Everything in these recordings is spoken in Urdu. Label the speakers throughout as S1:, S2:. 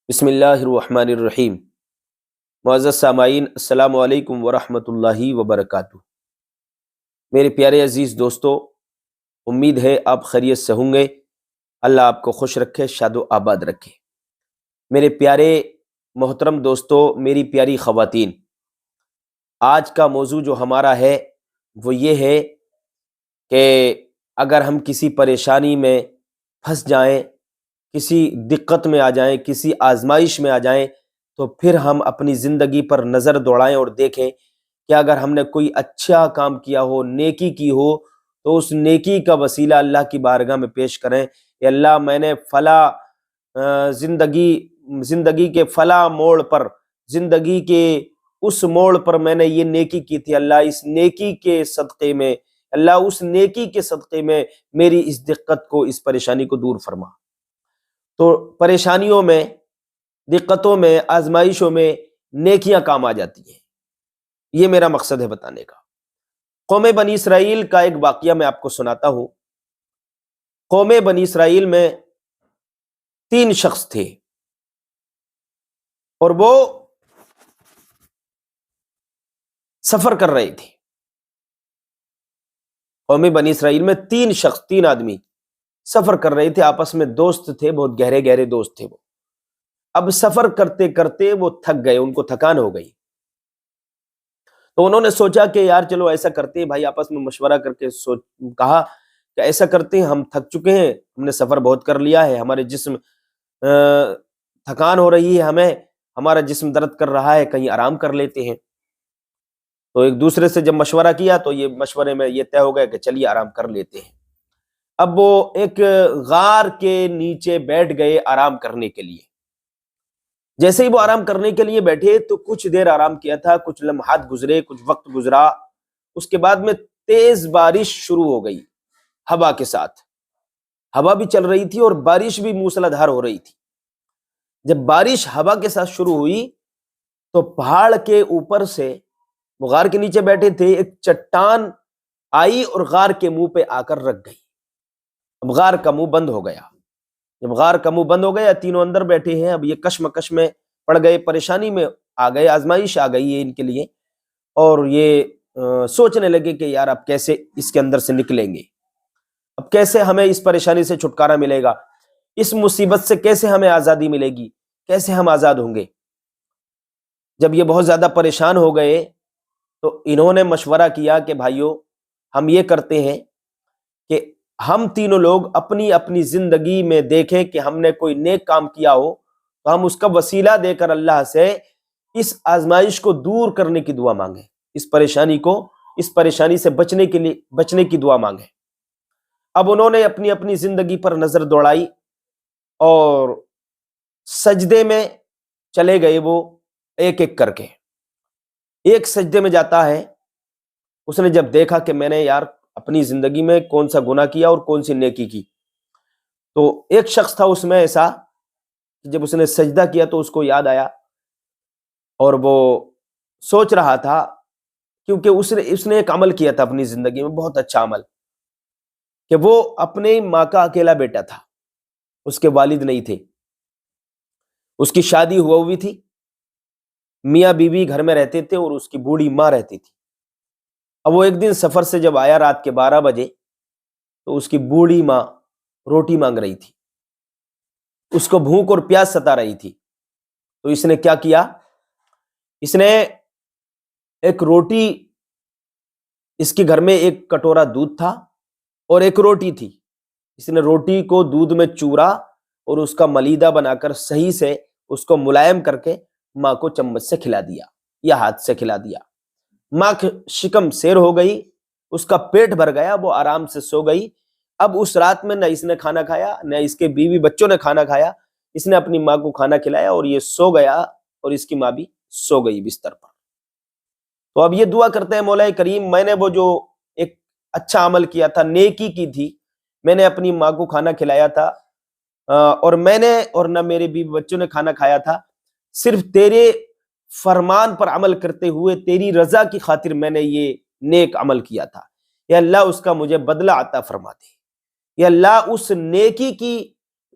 S1: بسم اللہ الرحمن الرحیم۔ معزز سامعین، السلام علیکم ورحمۃ اللہ وبرکاتہ۔ میرے پیارے عزیز دوستو، امید ہے آپ خیریت سے ہوں گے۔ اللہ آپ کو خوش رکھے، شاد و آباد رکھے۔ میرے پیارے محترم دوستو، میری پیاری خواتین، آج کا موضوع جو ہمارا ہے وہ یہ ہے کہ اگر ہم کسی پریشانی میں پھنس جائیں، کسی دقت میں آ جائیں، کسی آزمائش میں آ جائیں، تو پھر ہم اپنی زندگی پر نظر دوڑائیں اور دیکھیں کہ اگر ہم نے کوئی اچھا کام کیا ہو، نیکی کی ہو، تو اس نیکی کا وسیلہ اللہ کی بارگاہ میں پیش کریں کہ اللہ، میں نے فلاں زندگی کے فلاں موڑ پر، زندگی کے اس موڑ پر میں نے یہ نیکی کی تھی، اللہ اس نیکی کے صدقے میں، اللہ اس نیکی کے صدقے میں میری اس دقت کو، اس پریشانی کو دور فرما۔ تو پریشانیوں میں، دقتوں میں، آزمائشوں میں نیکیاں کام آ جاتی ہیں۔ یہ میرا مقصد ہے بتانے کا۔ قوم بنی اسرائیل کا ایک واقعہ میں آپ کو سناتا ہوں۔ قوم بنی اسرائیل میں 3 شخص تھے اور وہ سفر کر رہے تھے۔ قوم بنی اسرائیل میں 3 شخص، 3 آدمی سفر کر رہے تھے، آپس میں دوست تھے، بہت گہرے گہرے دوست تھے وہ۔ اب سفر کرتے کرتے وہ تھک گئے، ان کو تھکان ہو گئی، تو انہوں نے سوچا کہ یار چلو ایسا کرتے ہیں، بھائی آپس میں مشورہ کر کے کہا کہ ایسا کرتے ہیں، ہم تھک چکے ہیں، ہم نے سفر بہت کر لیا ہے، ہمارے جسم تھکان ہو رہی ہے، ہمارا جسم درد کر رہا ہے، کہیں آرام کر لیتے ہیں۔ تو ایک دوسرے سے جب مشورہ کیا تو یہ مشورے میں یہ طے ہو گیا کہ چلیے آرام کر لیتے ہیں۔ اب وہ ایک غار کے نیچے بیٹھ گئے آرام کرنے کے لیے۔ جیسے ہی وہ آرام کرنے کے لیے بیٹھے تو کچھ دیر آرام کیا تھا، کچھ لمحات گزرے، کچھ وقت گزرا، اس کے بعد میں تیز بارش شروع ہو گئی، ہوا کے ساتھ۔ ہوا بھی چل رہی تھی اور بارش بھی موسلادھار ہو رہی تھی۔ جب بارش ہوا کے ساتھ شروع ہوئی تو پہاڑ کے اوپر سے، وہ غار کے نیچے بیٹھے تھے، ایک چٹان آئی اور غار کے منہ پہ آ کر رکھ گئی۔ اب غار کا منہ بند ہو گیا۔ جب غار کا منہ بند ہو گیا، تینوں اندر بیٹھے ہیں، اب یہ کشمکش میں پڑ گئے، پریشانی میں آ گئے، آزمائش آ گئی ہے ان کے لیے، اور یہ سوچنے لگے کہ یار اب کیسے اس کے اندر سے نکلیں گے، اب کیسے ہمیں اس پریشانی سے چھٹکارا ملے گا، اس مصیبت سے کیسے ہمیں آزادی ملے گی، کیسے ہم آزاد ہوں گے۔ جب یہ بہت زیادہ پریشان ہو گئے تو انہوں نے مشورہ کیا کہ بھائیو، ہم یہ کرتے ہیں کہ ہم تینوں لوگ اپنی اپنی زندگی میں دیکھیں کہ ہم نے کوئی نیک کام کیا ہو تو ہم اس کا وسیلہ دے کر اللہ سے اس آزمائش کو دور کرنے کی دعا مانگیں، اس پریشانی سے بچنے کی دعا مانگیں۔ اب انہوں نے اپنی اپنی زندگی پر نظر دوڑائی اور سجدے میں چلے گئے، وہ ایک ایک کر کے ایک سجدے میں جاتا ہے۔ اس نے جب دیکھا کہ میں نے یار اپنی زندگی میں کون سا گناہ کیا اور کون سی نیکی کی، تو ایک شخص تھا اس میں ایسا، جب اس نے سجدہ کیا تو اس کو یاد آیا اور وہ سوچ رہا تھا، کیونکہ اس نے ایک عمل کیا تھا اپنی زندگی میں، بہت اچھا عمل، کہ وہ اپنے ماں کا اکیلا بیٹا تھا، اس کے والد نہیں تھے، اس کی شادی ہوا ہوئی تھی، میاں بیوی گھر میں رہتے تھے اور اس کی بوڑھی ماں رہتی تھی۔ اب وہ ایک دن سفر سے جب آیا رات کے 12 بجے تو اس کی بوڑھی ماں روٹی مانگ رہی تھی، اس کو بھوک اور پیاس ستا رہی تھی۔ تو اس نے کیا کیا، اس نے ایک روٹی، اس کے گھر میں ایک کٹورا دودھ تھا اور ایک روٹی تھی، اس نے روٹی کو دودھ میں چورا اور اس کا ملیدہ بنا کر صحیح سے اس کو ملائم کر کے ماں کو چمچ سے کھلا دیا یا ہاتھ سے کھلا دیا۔ ماں شکم سیر ہو گئی، اس کا پیٹ بھر گیا، وہ آرام سے سو گئی۔ اب اس رات میں نہ اس نے کھانا کھایا، نہ اس کے بیوی بچوں نے کھانا کھایا، اس نے اپنی ماں کو کھانا کھلایا اور یہ سو گیا، اور اس کی ماں بھی سو گئی بستر پر۔ تو اب یہ دعا کرتے ہیں، مولا کریم، میں نے وہ جو ایک اچھا عمل کیا تھا، نیکی کی تھی، میں نے اپنی ماں کو کھانا کھلایا تھا، اور میں نے اور نہ میرے بیوی بچوں نے کھانا کھایا تھا، صرف تیرے فرمان پر عمل کرتے ہوئے تیری رضا کی خاطر میں نے یہ نیک عمل کیا تھا، یا اللہ اس کا مجھے بدلہ عطا فرما دے، یا اللہ اس نیکی کی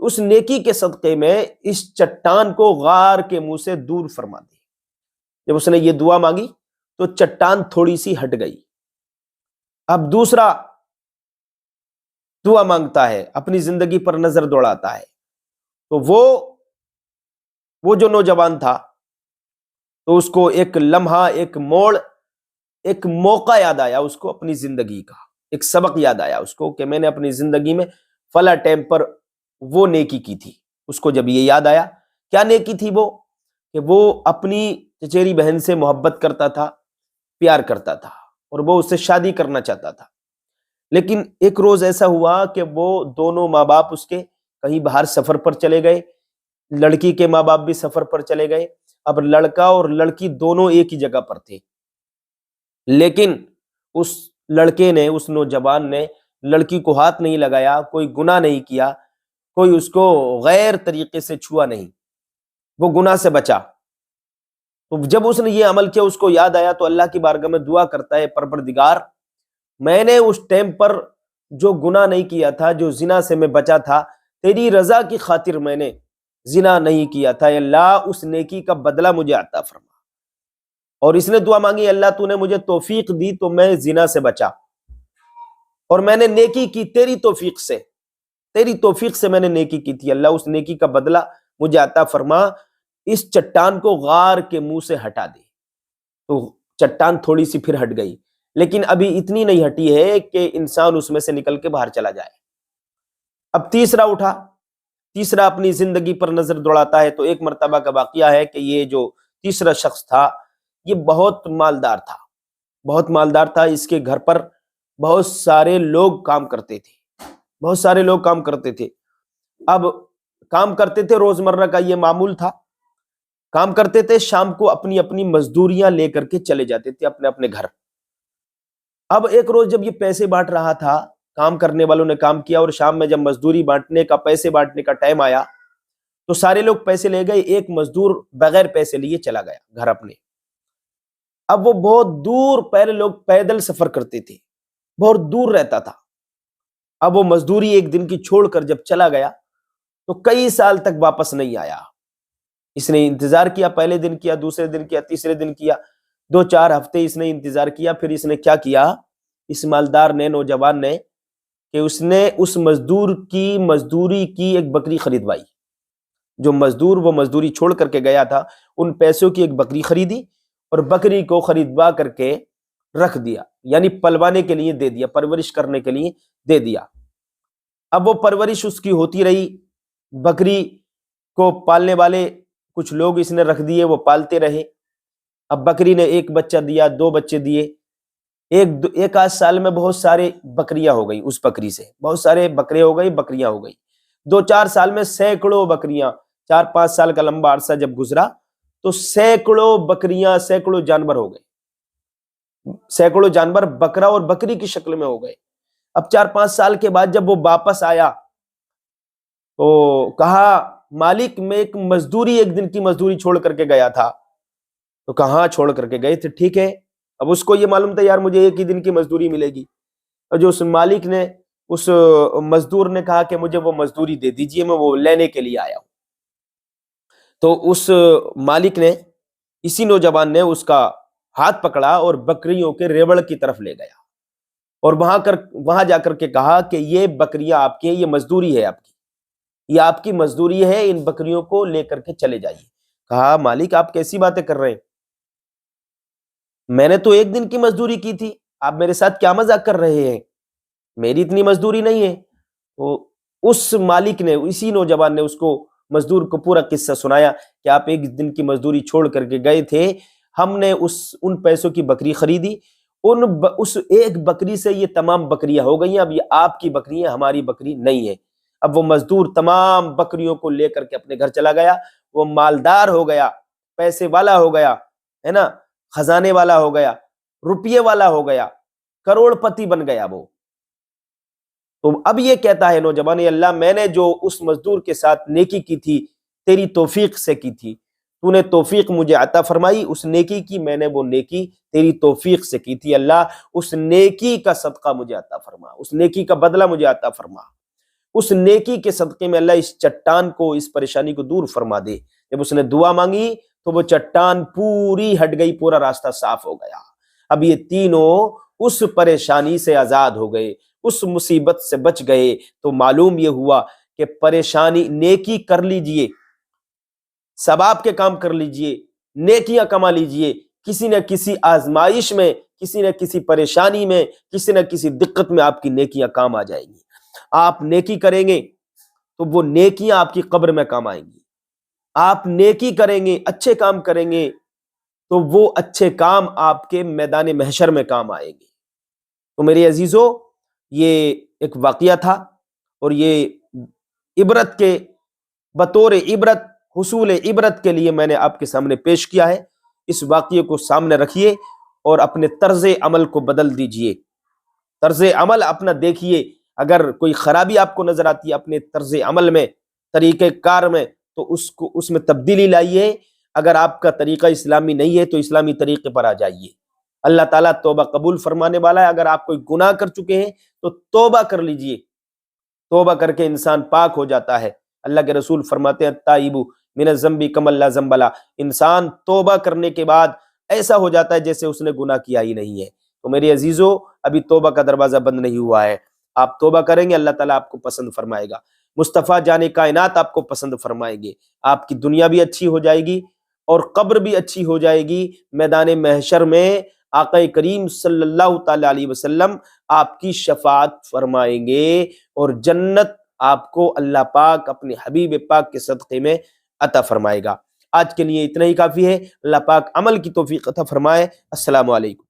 S1: اس نیکی کے صدقے میں اس چٹان کو غار کے منہ سے دور فرما دے۔ جب اس نے یہ دعا مانگی تو چٹان تھوڑی سی ہٹ گئی۔ اب دوسرا دعا مانگتا ہے، اپنی زندگی پر نظر دوڑاتا ہے، تو وہ جو نوجوان تھا تو اس کو ایک لمحہ، ایک موڑ، ایک موقع یاد آیا، اس کو اپنی زندگی کا ایک سبق یاد آیا اس کو کہ میں نے اپنی زندگی میں فلاں ٹائم پر وہ نیکی کی تھی۔ اس کو جب یہ یاد آیا، کیا نیکی تھی وہ؟ کہ وہ اپنی چچیری بہن سے محبت کرتا تھا، پیار کرتا تھا، اور وہ اس سے شادی کرنا چاہتا تھا۔ لیکن ایک روز ایسا ہوا کہ وہ دونوں ماں باپ اس کے کہیں باہر سفر پر چلے گئے، لڑکی کے ماں باپ بھی سفر پر چلے گئے۔ اب لڑکا اور لڑکی دونوں ایک ہی جگہ پر تھے، لیکن اس لڑکے نے، اس نوجوان نے لڑکی کو ہاتھ نہیں لگایا، کوئی گناہ نہیں کیا، کوئی اس کو غیر طریقے سے چھوا نہیں، وہ گناہ سے بچا۔ تو جب اس نے یہ عمل کیا، اس کو یاد آیا تو اللہ کی بارگاہ میں دعا کرتا ہے، پروردگار میں نے اس ٹائم پر جو گناہ نہیں کیا تھا، جو زنا سے میں بچا تھا، تیری رضا کی خاطر میں نے زنا نہیں کیا تھا، اللہ اس نیکی کا بدلہ مجھے عطا فرما۔ اور اس نے دعا مانگی، اللہ تو نے مجھے توفیق دی تو میں زنا سے بچا، اور میں نے نیکی کی تیری توفیق سے میں نے نیکی کی تھی، اللہ اس نیکی کا بدلہ مجھے عطا فرما، اس چٹان کو غار کے منہ سے ہٹا دے۔ تو چٹان تھوڑی سی پھر ہٹ گئی، لیکن ابھی اتنی نہیں ہٹی ہے کہ انسان اس میں سے نکل کے باہر چلا جائے۔ اب تیسرا اٹھا، تیسرا اپنی زندگی پر نظر دوڑاتا ہے۔ تو ایک مرتبہ کا واقعہ ہے کہ یہ جو تیسرا شخص تھا یہ بہت مالدار تھا، اس کے گھر پر بہت سارے لوگ کام کرتے تھے، اب کام کرتے تھے، روزمرہ کا یہ معمول تھا، کام کرتے تھے، شام کو اپنی اپنی مزدوریاں لے کر کے چلے جاتے تھے اپنے اپنے گھر۔ اب ایک روز جب یہ پیسے بانٹ رہا تھا، کام کرنے والوں نے کام کیا، اور شام میں جب مزدوری بانٹنے کا، پیسے بانٹنے کا ٹائم آیا تو سارے لوگ پیسے لے گئے، ایک مزدور بغیر پیسے لیے چلا گیا گھر اپنے۔ اب وہ بہت دور، پہلے لوگ پیدل سفر کرتے تھے، بہت دور رہتا تھا، اب وہ مزدوری ایک دن کی چھوڑ کر جب چلا گیا تو کئی سال تک واپس نہیں آیا۔ اس نے انتظار کیا، پہلے دن کیا، دوسرے دن کیا، تیسرے دن کیا، 2-4 ہفتے اس نے انتظار کیا۔ پھر اس نے کیا کیا، اس مالدار نے، نوجوان نے، کہ اس نے اس مزدور کی مزدوری کی ایک بکری خریدوائی۔ جو مزدور وہ مزدوری چھوڑ کر کے گیا تھا، ان پیسوں کی ایک بکری خریدی، اور بکری کو خریدوا کر کے رکھ دیا، یعنی پلوانے کے لیے دے دیا، پرورش کرنے کے لیے دے دیا۔ اب وہ پرورش اس کی ہوتی رہی، بکری کو پالنے والے کچھ لوگ اس نے رکھ دیے، وہ پالتے رہے۔ اب بکری نے ایک بچہ دیا، 2 بچے دیے، ایک آدھ سال میں بہت سارے بکریاں ہو گئی، اس بکری سے بہت سارے بکرے ہو گئی، بکریاں ہو گئی۔ 2-4 سال میں سینکڑوں بکریاں، 4-5 سال کا لمبا عرصہ جب گزرا تو سینکڑوں بکریاں، سینکڑوں جانور ہو گئے، سینکڑوں جانور بکرا اور بکری کی شکل میں ہو گئے۔ اب 4-5 سال کے بعد جب وہ واپس آیا تو کہا، مالک میں ایک دن کی مزدوری چھوڑ کر کے گیا تھا۔ تو کہاں چھوڑ کر کے گئے تھے؟ ٹھیک ہے، اب اس کو یہ معلوم تھا یار مجھے ایک ہی دن کی مزدوری ملے گی، اور جو اس مالک نے، اس مزدور نے کہا کہ مجھے وہ مزدوری دے دیجئے، میں وہ لینے کے لیے آیا ہوں۔ تو اس مالک نے، اسی نوجوان نے اس کا ہاتھ پکڑا اور بکریوں کے ریوڑ کی طرف لے گیا، اور وہاں جا کر کے کہا کہ یہ بکریاں آپ کی ہیں، یہ مزدوری ہے آپ کی، یہ آپ کی مزدوری ہے، ان بکریوں کو لے کر کے چلے جائیے۔ کہا، مالک آپ کیسی باتیں کر رہے ہیں، میں نے تو ایک دن کی مزدوری کی تھی، آپ میرے ساتھ کیا مذاق کر رہے ہیں، میری اتنی مزدوری نہیں ہے۔ تو اس مالک نے، اسی نوجوان نے اس کو، مزدور کو پورا قصہ سنایا کہ آپ ایک دن کی مزدوری چھوڑ کر کے گئے تھے، ہم نے ان پیسوں کی بکری خریدی، اس ایک بکری سے یہ تمام بکریاں ہو گئی ہیں، اب یہ آپ کی بکری ہیں، ہماری بکری نہیں ہے۔ اب وہ مزدور تمام بکریوں کو لے کر کے اپنے گھر چلا گیا، وہ مالدار ہو گیا، پیسے والا ہو گیا، ہے نا، خزانے والا ہو گیا، روپیے والا ہو گیا، کروڑ پتی بن گیا وہ۔ تو اب یہ کہتا ہے نوجوان، اللہ میں نے جو اس مزدور کے ساتھ نیکی کی تھی تیری توفیق سے کی تھی، تو نے توفیق مجھے عطا فرمائی اس نیکی کی، میں نے وہ نیکی تیری توفیق سے کی تھی، اللہ اس نیکی کا صدقہ مجھے عطا فرما، اس نیکی کا بدلہ مجھے عطا فرما۔ اس نیکی کے صدقے میں اللہ اس چٹان کو، اس پریشانی کو دور فرما دے۔ جب اس نے دعا مانگی تو وہ چٹان پوری ہٹ گئی، پورا راستہ صاف ہو گیا۔ اب یہ تینوں اس پریشانی سے آزاد ہو گئے، اس مصیبت سے بچ گئے۔ تو معلوم یہ ہوا کہ پریشانی، نیکی کر لیجئے، ثواب کے کام کر لیجئے، نیکیاں کما لیجئے، کسی نہ کسی آزمائش میں، کسی نہ کسی پریشانی میں، کسی نہ کسی دقت میں آپ کی نیکیاں کام آ جائیں گی۔ آپ نیکی کریں گے تو وہ نیکیاں آپ کی قبر میں کام آئیں گی۔ آپ نیکی کریں گے، اچھے کام کریں گے تو وہ اچھے کام آپ کے میدان محشر میں کام آئیں گے۔ تو میرے عزیزو، یہ ایک واقعہ تھا، اور یہ عبرت کے، بطور عبرت، حصول عبرت کے لیے میں نے آپ کے سامنے پیش کیا ہے۔ اس واقعے کو سامنے رکھیے اور اپنے طرز عمل کو بدل دیجئے، طرز عمل اپنا دیکھیے۔ اگر کوئی خرابی آپ کو نظر آتی ہے اپنے طرز عمل میں، طریقہ کار میں، تو اس میں تبدیلی لائیے۔ اگر آپ کا طریقہ اسلامی نہیں ہے تو اسلامی طریقے پر آ جائیے۔ اللہ تعالیٰ توبہ قبول فرمانے والا ہے۔ اگر آپ کوئی گناہ کر چکے ہیں تو توبہ کر لیجئے، توبہ کر کے انسان پاک ہو جاتا ہے۔ اللہ کے رسول فرماتے ہیں التائب من الذنب کمن لا ذنب لہ، انسان توبہ کرنے کے بعد ایسا ہو جاتا ہے جیسے اس نے گناہ کیا ہی نہیں ہے۔ تو میری عزیزو، ابھی توبہ کا دروازہ بند نہیں ہوا ہے۔ آپ توبہ کریں گے، اللہ تعالیٰ آپ کو پسند فرمائے گا، مصطفیٰ جان کائنات آپ کو پسند فرمائیں گے۔ آپ کی دنیا بھی اچھی ہو جائے گی اور قبر بھی اچھی ہو جائے گی۔ میدان محشر میں آقا کریم صلی اللہ تعالی علیہ وسلم آپ کی شفاعت فرمائیں گے، اور جنت آپ کو اللہ پاک اپنے حبیب پاک کے صدقے میں عطا فرمائے گا۔ آج کے لیے اتنا ہی کافی ہے۔ اللہ پاک عمل کی توفیق عطا فرمائے۔ السلام علیکم۔